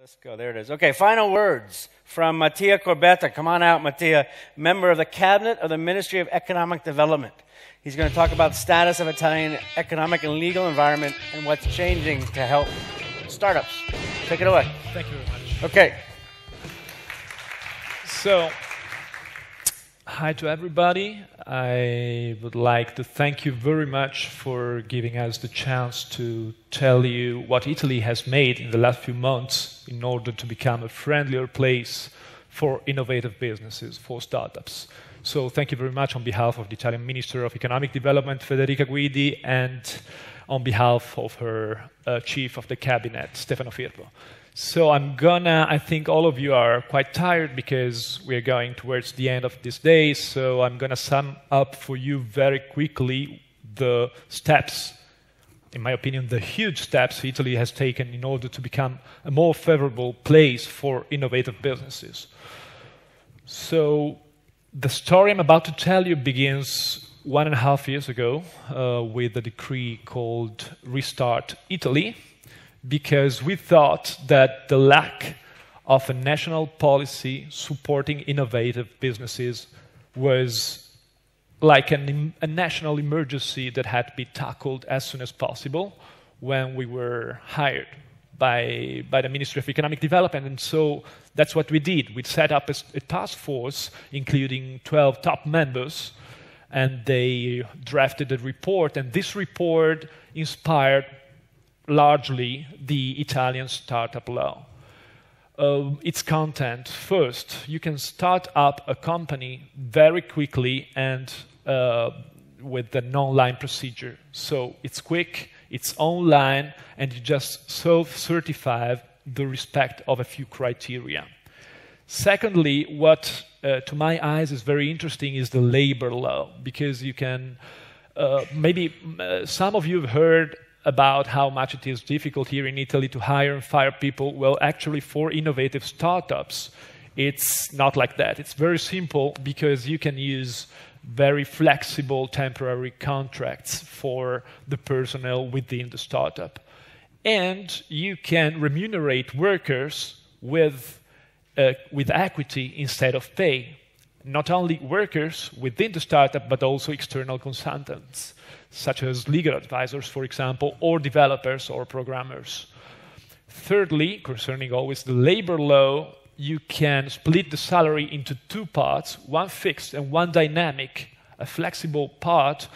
Let's go. There it is. Okay, final words from Mattia Corbetta. Come on out, Mattia, member of the Cabinet of the Ministry of Economic Development. He's going to talk about the status of Italian economic and legal environment and what's changing to help startups. Take it away. Thank you very much. Okay. So, hi to everybody. I would like to thank you very much for giving us the chance to tell you what Italy has made in the last few months in order to become a friendlier place for innovative businesses, for startups. So thank you very much on behalf of the Italian Minister of Economic Development, Federica Guidi, and on behalf of her Chief of the Cabinet, Stefano Firpo. So I think all of you are quite tired because we're going towards the end of this day, so I'm going to sum up for you very quickly the steps, in my opinion, the huge steps Italy has taken in order to become a more favorable place for innovative businesses. So the story I'm about to tell you begins 1.5 years ago with a decree called Restart Italy, because we thought that the lack of a national policy supporting innovative businesses was like a national emergency that had to be tackled as soon as possible when we were hired by the Ministry of Economic Development. And so that's what we did. We set up a task force, including 12 top members, and they drafted a report. And this report inspired largely the Italian startup law. Its content: first, you can start up a company very quickly and with an online procedure. So it's quick, it's online, and you just self-certify the respect of a few criteria. Secondly, what to my eyes is very interesting is the labor law, because you can, maybe some of you have heard about how much it is difficult here in Italy to hire and fire people. Well, actually, for innovative startups, it's not like that. It's very simple because you can use very flexible temporary contracts for the personnel within the startup. And you can remunerate workers with equity instead of pay. Not only workers within the startup, but also external consultants, such as legal advisors, for example, or developers or programmers. Thirdly, concerning always the labor law, you can split the salary into two parts, one fixed and one dynamic, a flexible part,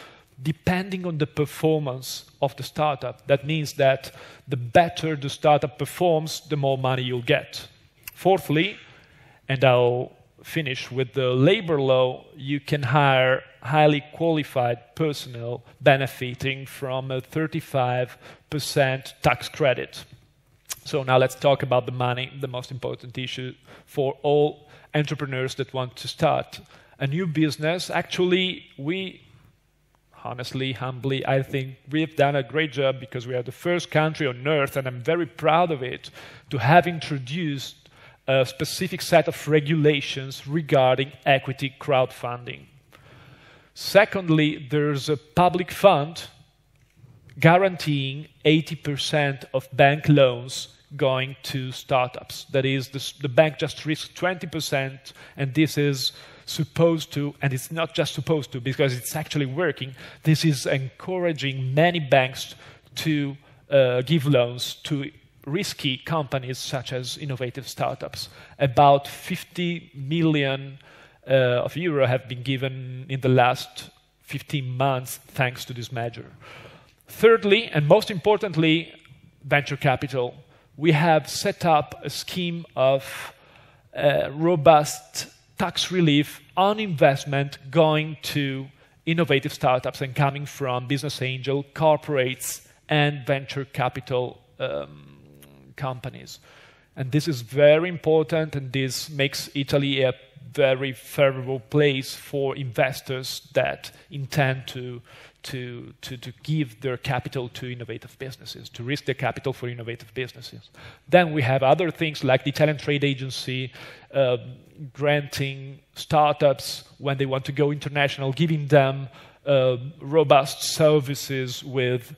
depending on the performance of the startup. That means that the better the startup performs, the more money you'll get. Fourthly, and I'll finish with the labor law, you can hire highly qualified personnel benefiting from a 35% tax credit. So now let's talk about the money, the most important issue for all entrepreneurs that want to start a new business. Actually, honestly, humbly, I think we've done a great job because we are the first country on earth, and I'm very proud of it, to have introduced a specific set of regulations regarding equity crowdfunding. Secondly, there's a public fund guaranteeing 80% of bank loans going to startups. That is, the bank just risks 20%, and this is supposed to, and it's not just supposed to, because it's actually working, this is encouraging many banks to give loans to risky companies such as innovative startups. About 50 million of euro have been given in the last 15 months thanks to this measure. Thirdly, and most importantly, venture capital. We have set up a scheme of robust tax relief on investment going to innovative startups and coming from business angel, corporates, and venture capital companies. And this is very important, and this makes Italy a very favorable place for investors that intend to give their capital to innovative businesses, to risk their capital for innovative businesses. Then we have other things like the Italian Trade Agency granting startups, when they want to go international, giving them robust services with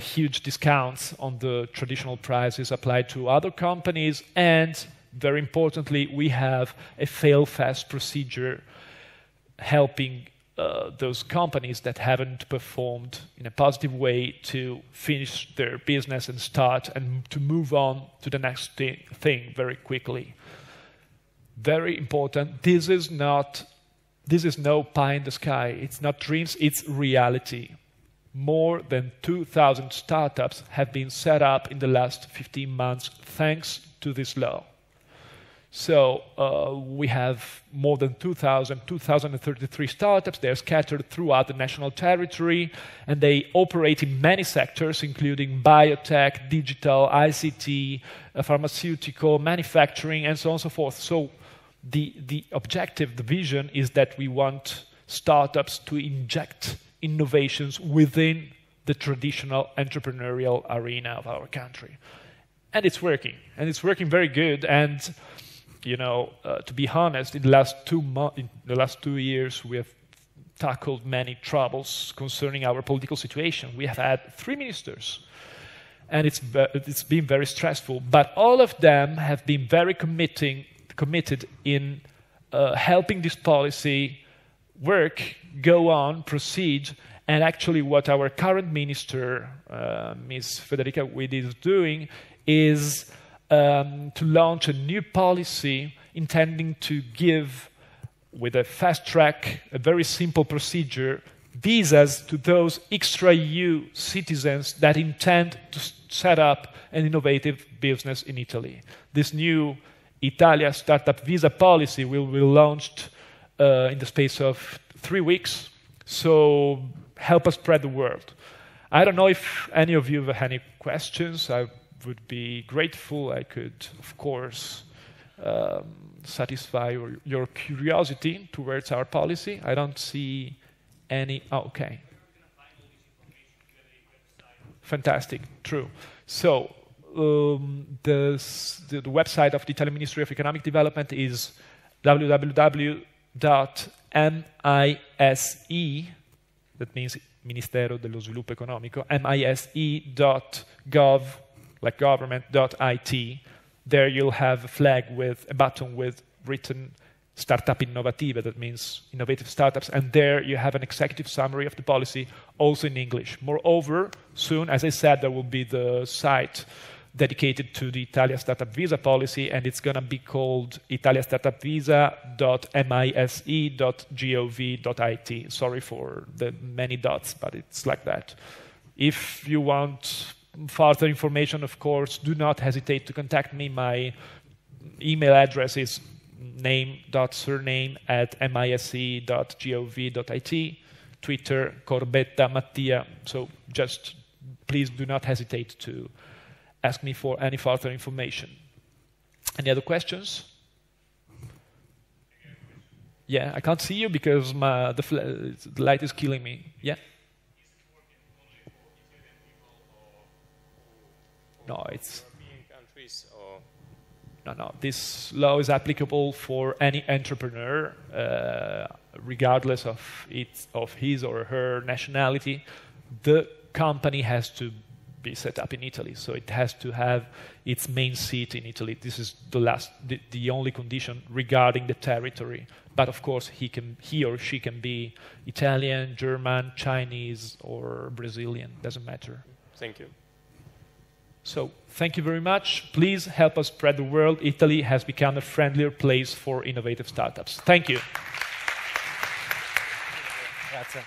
huge discounts on the traditional prices applied to other companies. And very importantly, we have a fail-fast procedure helping those companies that haven't performed in a positive way to finish their business and start and to move on to the next thing very quickly. Very important. This is no pie in the sky. It's not dreams, it's reality. More than 2,000 startups have been set up in the last 15 months thanks to this law. So we have more than 2,033 startups. They're scattered throughout the national territory, and they operate in many sectors, including biotech, digital, ICT, pharmaceutical, manufacturing, and so on and so forth. So the objective, the vision, is that we want startups to inject innovations within the traditional entrepreneurial arena of our country. And it's working. And it's working very good. And to be honest, in the last 2 years, we have tackled many troubles concerning our political situation. We have had 3 ministers, and it's been very stressful. But all of them have been very committed in helping this policy work, go on, proceed. And actually, what our current minister, Ms. Federica Guidi, is doing is to launch a new policy intending to give, with a fast track, a very simple procedure, visas to those extra-EU citizens that intend to set up an innovative business in Italy. This new Italia Startup Visa policy will be launched in the space of 3 weeks, so help us spread the word. I don't know if any of you have any questions. I would be grateful. I could, of course, satisfy your curiosity towards our policy. I don't see any. Oh, okay. Fantastic. True. So the website of the Italian Ministry of Economic Development is www.mise, that means Ministero dello Sviluppo Economico, mise.gov, like government.it. There you'll have a flag with a button with written Startup Innovative, that means innovative startups, and there you have an executive summary of the policy, also in English. Moreover, soon, as I said, there will be the site dedicated to the Italia Startup Visa policy, and it's going to be called italiastartupvisa.mise.gov.it. Sorry for the many dots, but it's like that. If you want further information, of course, do not hesitate to contact me. My email address is name.surname@mise.gov.it. Twitter, Corbetta Mattia. So just please do not hesitate to ask me for any further information. Any other questions? Yeah, I can't see you because the light is killing me. Yeah? No, it's European countries or no. This law is applicable for any entrepreneur, regardless of his or her nationality. The company has to be set up in Italy, so it has to have its main seat in Italy. This is the only condition regarding the territory. But of course, he or she can be Italian, German, Chinese, or Brazilian. Doesn't matter. Thank you. So, thank you very much. Please help us spread the word. Italy has become a friendlier place for innovative startups. Thank you. Grazie.